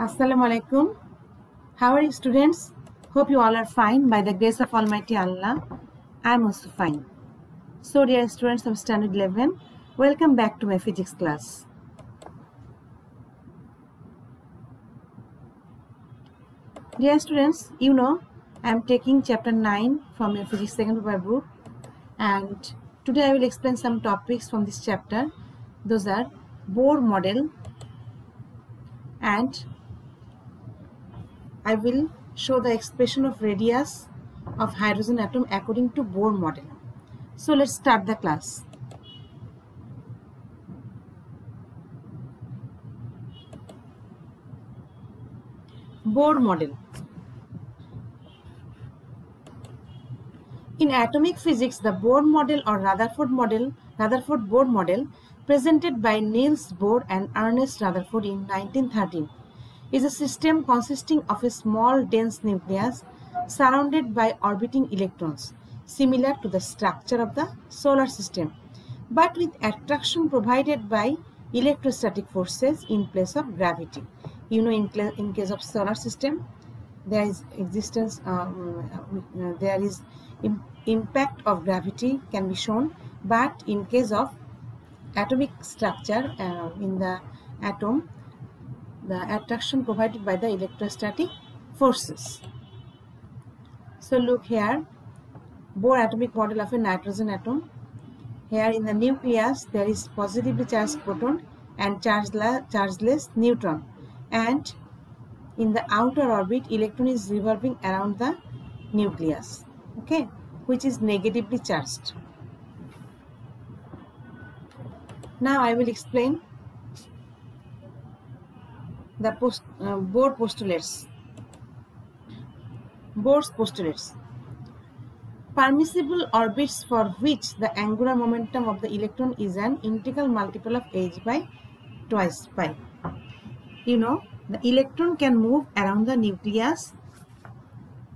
Assalamu alaikum. How are you, students? Hope you all are fine by the grace of Almighty Allah. I am also fine. So, dear students of Standard 11, welcome back to my physics class. Dear students, you know I am taking chapter 9 from your physics second paper book, and today I will explain some topics from this chapter. Those are Bohr model, and I will show the expression of radius of hydrogen atom according to Bohr model. So let's start the class. Bohr model. In atomic physics, the Bohr model or Rutherford-Bohr model, presented by Niels Bohr and Ernest Rutherford in 1913, is a system consisting of a small dense nucleus surrounded by orbiting electrons, similar to the structure of the solar system, but with attraction provided by electrostatic forces in place of gravity. You know, in case of solar system, there is impact of gravity can be shown, but in case of atomic structure in the atom, the attraction provided by the electrostatic forces. So look here, Bohr atomic model of a nitrogen atom. Here in the nucleus there is positively charged proton and chargeless neutron, and in the outer orbit electron is revolving around the nucleus, okay, which is negatively charged. Now I will explain the Bohr postulates. Bohr's postulates. Permissible orbits for which the angular momentum of the electron is an integral multiple of h by 2 pi. You know, the electron can move around the nucleus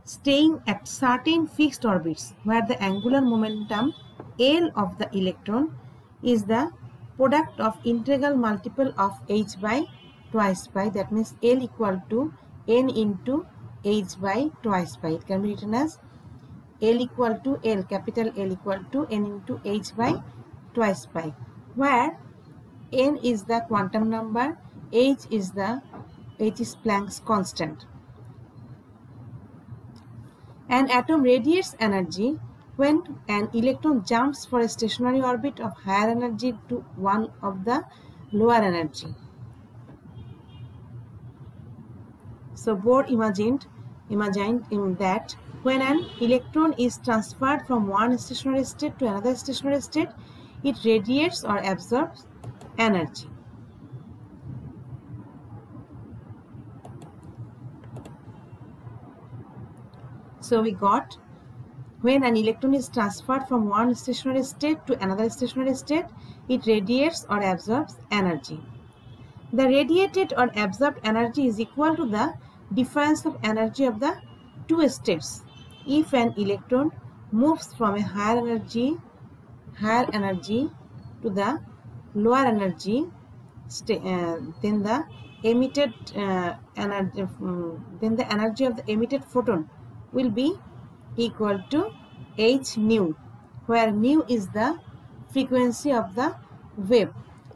staying at certain fixed orbits where the angular momentum L of the electron is the product of integral multiple of h by 2 pi. That means L equal to n into h by 2 pi. It can be written as L equal to L, capital L equal to n into h by 2 pi, where n is the quantum number, h is Planck's constant. An atom radiates energy when an electron jumps from a stationary orbit of higher energy to one of the lower energy. So Bohr imagined that when an electron is transferred from one stationary state to another stationary state, it radiates or absorbs energy. So we got, when an electron is transferred from one stationary state to another stationary state, it radiates or absorbs energy. The radiated or absorbed energy is equal to the difference of energy of the two states. If an electron moves from a higher energy to the lower energy, then the energy of the emitted photon will be equal to h nu, where nu is the frequency of the wave.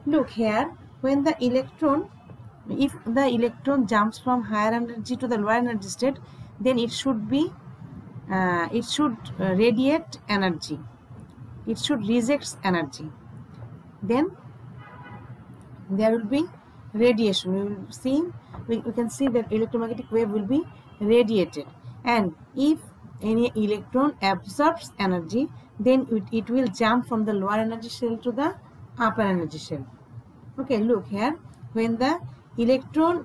Look here, when the electron, if the electron jumps from higher energy to the lower energy state, then it should radiate energy. It should reject energy. Then there will be radiation. We can see that electromagnetic wave will be radiated. And if any electron absorbs energy, then it will jump from the lower energy shell to the upper energy shell. Okay, look here, when the electron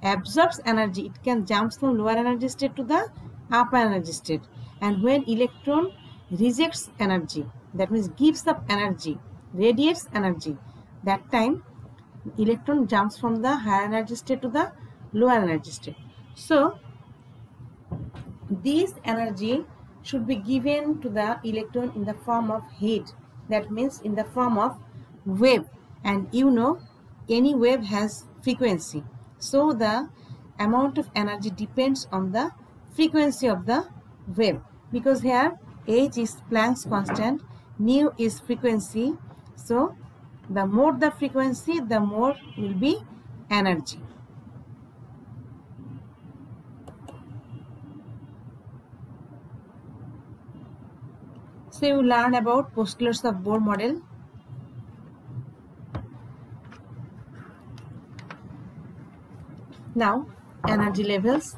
absorbs energy, it can jump from lower energy state to the upper energy state. And when electron rejects energy, that means gives up energy, radiates energy, that time electron jumps from the higher energy state to the lower energy state. So this energy should be given to the electron in the form of heat, that means in the form of wave. And you know any wave has frequency. So the amount of energy depends on the frequency of the wave, because here h is Planck's constant, nu is frequency. So the more the frequency, the more will be energy. So you learn about postulates of Bohr model. Now energy levels.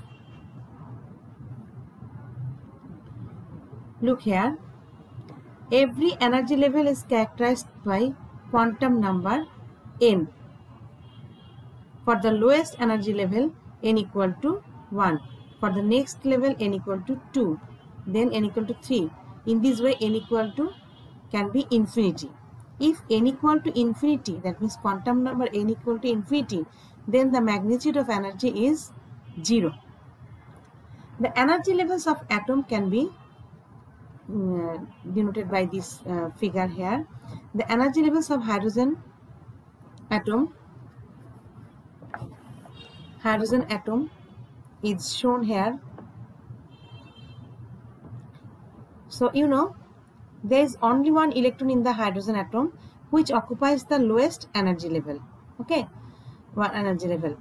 Look here. Every energy level is characterized by quantum number n. For the lowest energy level, n equal to 1. For the next level, n equal to 2. Then n equal to 3. In this way, n equal to can be infinity. If n equal to infinity, that means quantum number n equal to infinity, then the magnitude of energy is 0. The energy levels of atom can be denoted by this figure here. The energy levels of hydrogen atom is shown here. So you know there is only one electron in the hydrogen atom which occupies the lowest energy level. Okay, one energy level.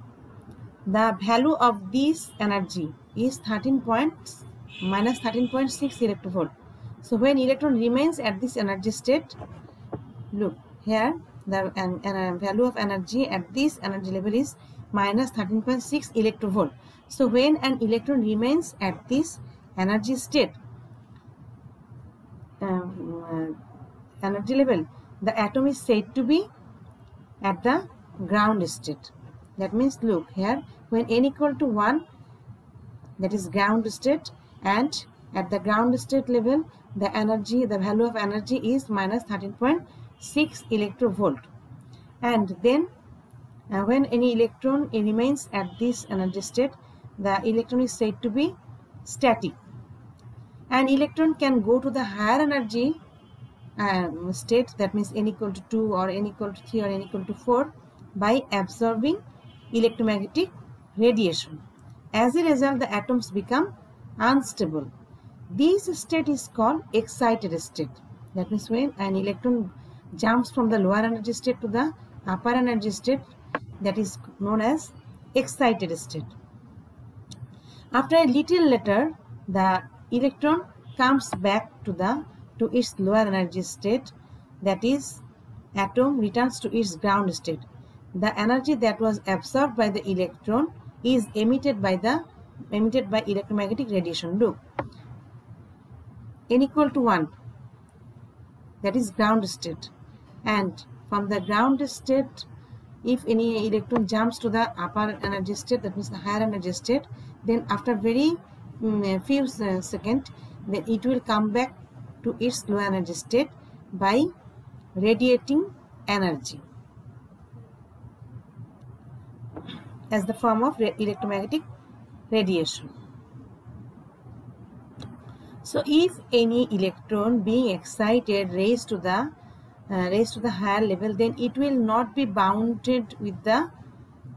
The value of this energy is minus 13.6 electrovolt. So when electron remains at this energy state, look here, the value of energy at this energy level is minus 13.6 electrovolt. So when an electron remains at this energy state, energy level, the atom is said to be at the ground state. That means look here, when n equal to 1, that is ground state, and at the ground state level, the value of energy is minus 13.6 electrovolt. And then when any electron remains at this energy state, the electron is said to be static. An electron can go to the higher energy state, that means n equal to 2 or n equal to 3 or n equal to 4, by absorbing electromagnetic radiation. As a result, the atoms become unstable. This state is called excited state. That means when an electron jumps from the lower energy state to the upper energy state, that is known as excited state. After a little later, the electron comes back to its lower energy state, that is atom returns to its ground state. The energy that was absorbed by the electron is emitted by electromagnetic radiation. Look, n equal to 1, that is ground state, and from the ground state, if any electron jumps to the upper energy state, that means the higher energy state, then after very few seconds, then it will come back to its low energy state by radiating energy as the form of electromagnetic radiation. So if any electron being excited raised to the higher level, then it will not be bounded with the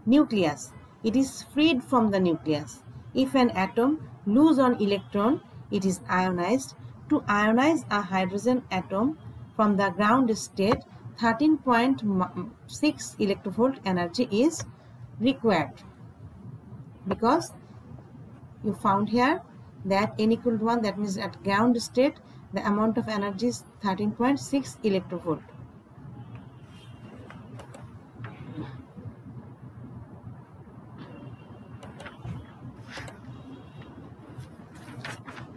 nucleus. It is freed from the nucleus. If an atom loses an electron, it is ionized. To ionize a hydrogen atom from the ground state, 13.6 electrovolt energy is required, because you found here that n equal to 1, that means at ground state the amount of energy is 13.6 electrovolt.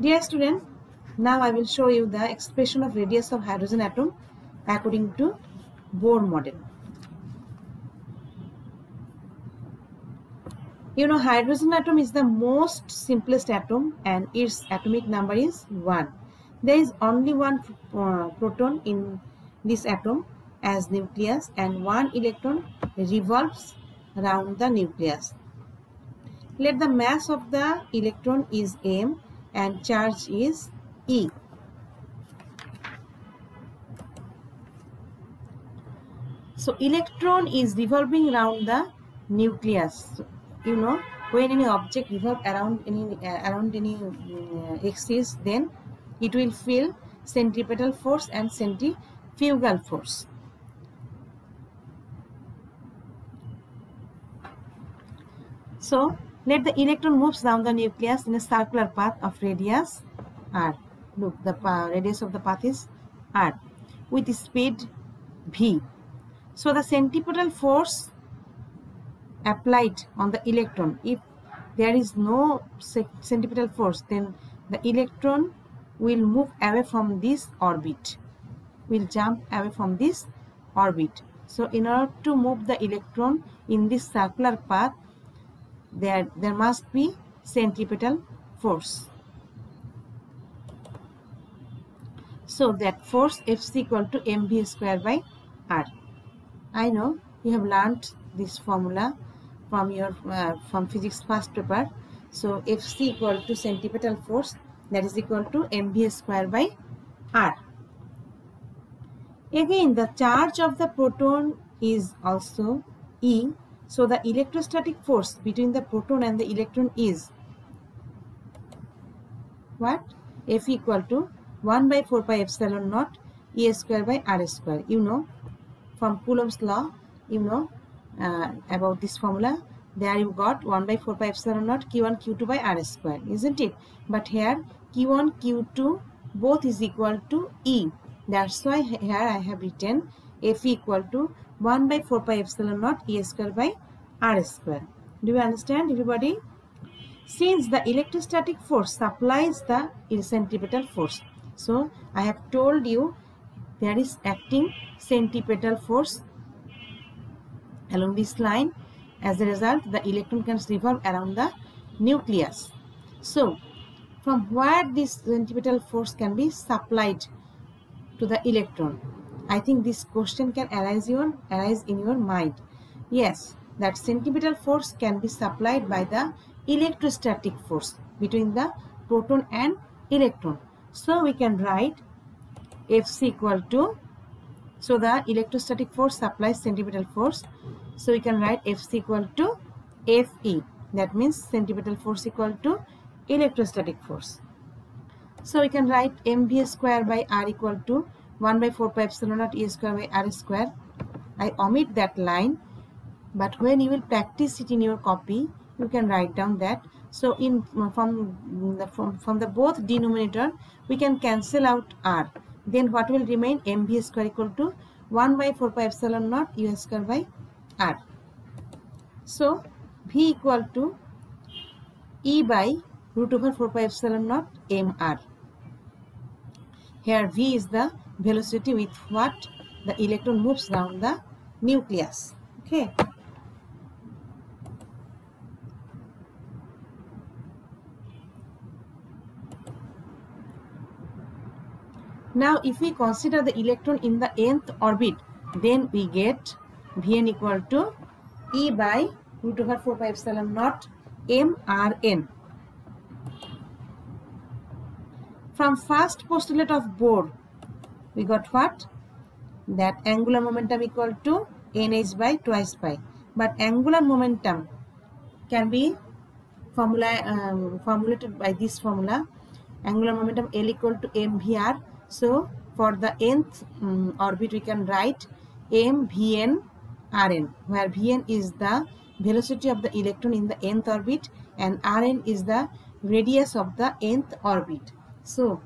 Dear student, now I will show you the expression of radius of hydrogen atom according to Bohr model. You know, hydrogen atom is the most simplest atom and its atomic number is 1. There is only one proton in this atom as nucleus and one electron revolves around the nucleus. Let the mass of the electron is m and charge is E. So electron is revolving around the nucleus. So, you know, when any object revolves around any axis, then it will feel centripetal force and centrifugal force. So let the electron moves down the nucleus in a circular path of radius r. Look, the radius of the path is r with speed v. So the centripetal force applied on the electron, if there is no centripetal force, then the electron will move away from this orbit, will jump away from this orbit. So in order to move the electron in this circular path, there must be centripetal force. So that force Fc equal to mv square by r. I know you have learned this formula from your from physics first paper. So Fc equal to centripetal force, that is equal to mv square by r. Again, the charge of the proton is also E. So the electrostatic force between the proton and the electron is what? F equal to 1 by 4 pi epsilon naught E square by r square. You know from Coulomb's law, you know about this formula. There you got 1 by 4 pi epsilon naught Q1 Q2 by r square, isn't it? But here Q1 Q2 both is equal to E. That's why here I have written F equal to 1 by 4 pi epsilon naught E square by r square. Do you understand, everybody? Since the electrostatic force supplies the centripetal force, so I have told you there is acting centripetal force along this line. As a result, the electron can revolve around the nucleus. So from where this centripetal force can be supplied to the electron? I think this question can arise in your mind. Yes, that centripetal force can be supplied by the electrostatic force between the proton and electron. So we can write Fc equal to, so the electrostatic force supplies centripetal force. So we can write Fc equal to Fe. That means centripetal force equal to electrostatic force. So we can write mv square by r equal to 1 by 4 pi epsilon naught E square by r square. I omit that line, but when you will practice it in your copy, you can write down that. So in from the both denominator, we can cancel out r. Then what will remain? mv square equal to 1 by 4 pi epsilon naught U square by r. So v equal to E by root over 4 pi epsilon naught mr. Here v is the velocity with what the electron moves around the nucleus. Okay. Now if we consider the electron in the nth orbit, then we get Vn equal to E by root over 4 pi epsilon naught mRn. From first postulate of Bohr, we got what? That angular momentum equal to nh by twice pi. But angular momentum can be formulated by this formula. Angular momentum L equal to mvr. So for the nth orbit, we can write mvn rn, where vn is the velocity of the electron in the nth orbit and rn is the radius of the nth orbit. So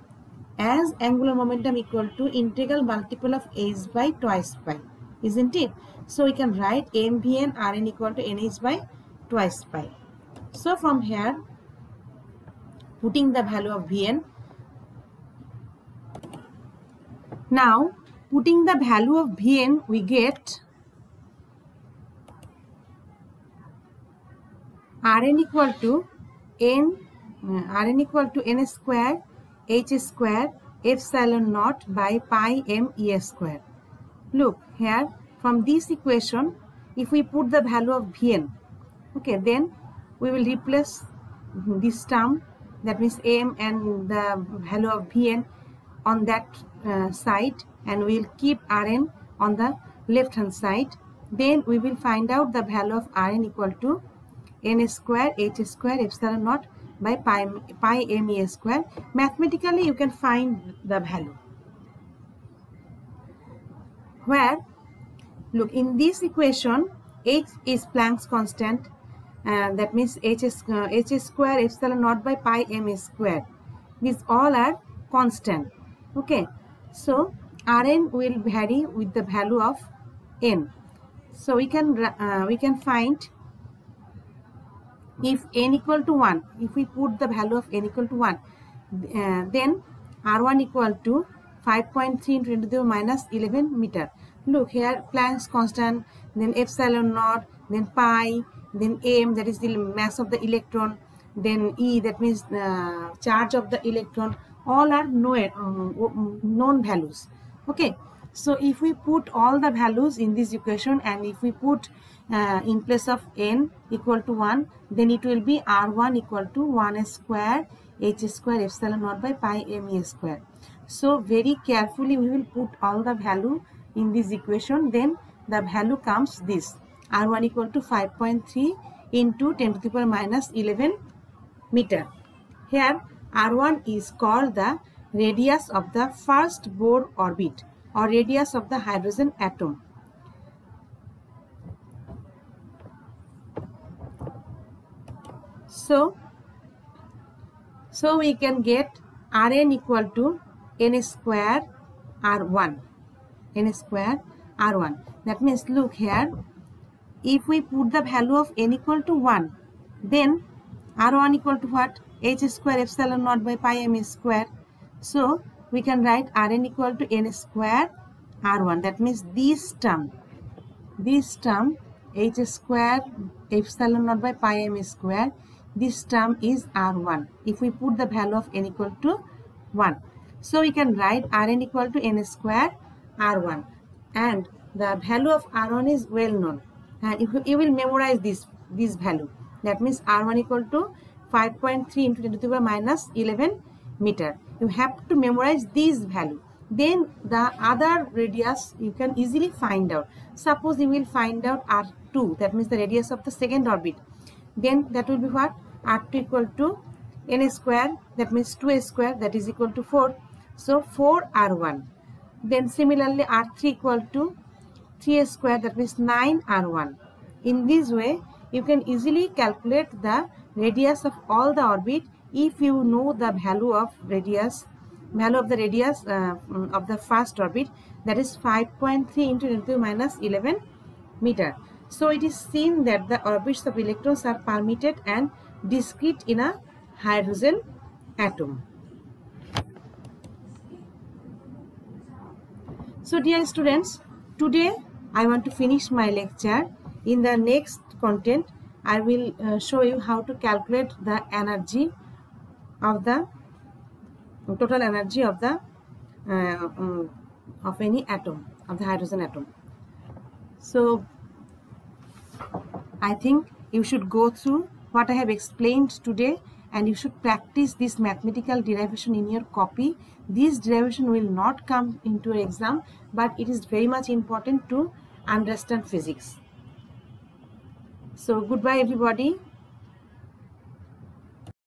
as angular momentum equal to integral multiple of h by twice pi, isn't it? So we can write mvn rn equal to nh by twice pi. So from here, putting the value of vn, now putting the value of vn, we get rn equal to n square h square epsilon naught by pi m e square. Look here, from this equation, if we put the value of Vn, okay, then we will replace this term, that means m and the value of Vn on that side, and we will keep Rn on the left hand side, then we will find out the value of Rn equal to n square h square epsilon naught by pi me square. Mathematically you can find the value, where look, in this equation h is Planck's constant, that means h square epsilon naught by pi m square, these all are constant. Okay, so Rn will vary with the value of n. So we can find, if n equal to 1, if we put the value of n equal to 1, then R1 equal to 5.3 into 10 to the minus 11 meter. Look here, Planck's constant, then epsilon naught, then pi, then m, that is the mass of the electron, then E, that means charge of the electron, all are known values. Okay, so if we put all the values in this equation, and if we put in place of n equal to 1, then it will be R1 equal to 1 square h square epsilon naught by pi me square. So very carefully we will put all the value in this equation, then the value comes this, R1 equal to 5.3 into 10 to the power minus 11 meter. Here R1 is called the radius of the first Bohr orbit, or radius of the hydrogen atom. So we can get Rn equal to n square R1. N square R1. That means, look here, if we put the value of n equal to 1, then R1 equal to what? H square epsilon naught by pi m square. So we can write Rn equal to n square R1. That means this term h square epsilon naught by pi m square, this term is R1 if we put the value of n equal to 1. So we can write Rn equal to n square R1, and the value of R1 is well known, and you will memorize this value. That means R1 equal to 5.3 into 10 to the power minus 11 meter. You have to memorize this value. Then the other radius you can easily find out. Suppose you will find out R2, that means the radius of the second orbit. Then that will be what? R2 equal to n square, that means 2 square, that is equal to 4. So 4 R1. Then similarly R3 equal to 3 square, that means 9 R1. In this way you can easily calculate the radius of all the orbit if you know the value of the radius of the first orbit, that is 5.3 into 10 to the minus 11 meter. So it is seen that the orbits of electrons are permitted and discrete in a hydrogen atom. So dear students, today I want to finish my lecture. In the next content I will show you how to calculate the energy of the total energy of the of any atom, of the hydrogen atom. So I think you should go through what I have explained today, and you should practice this mathematical derivation in your copy. This derivation will not come into your exam, but it is very much important to understand physics. So goodbye everybody.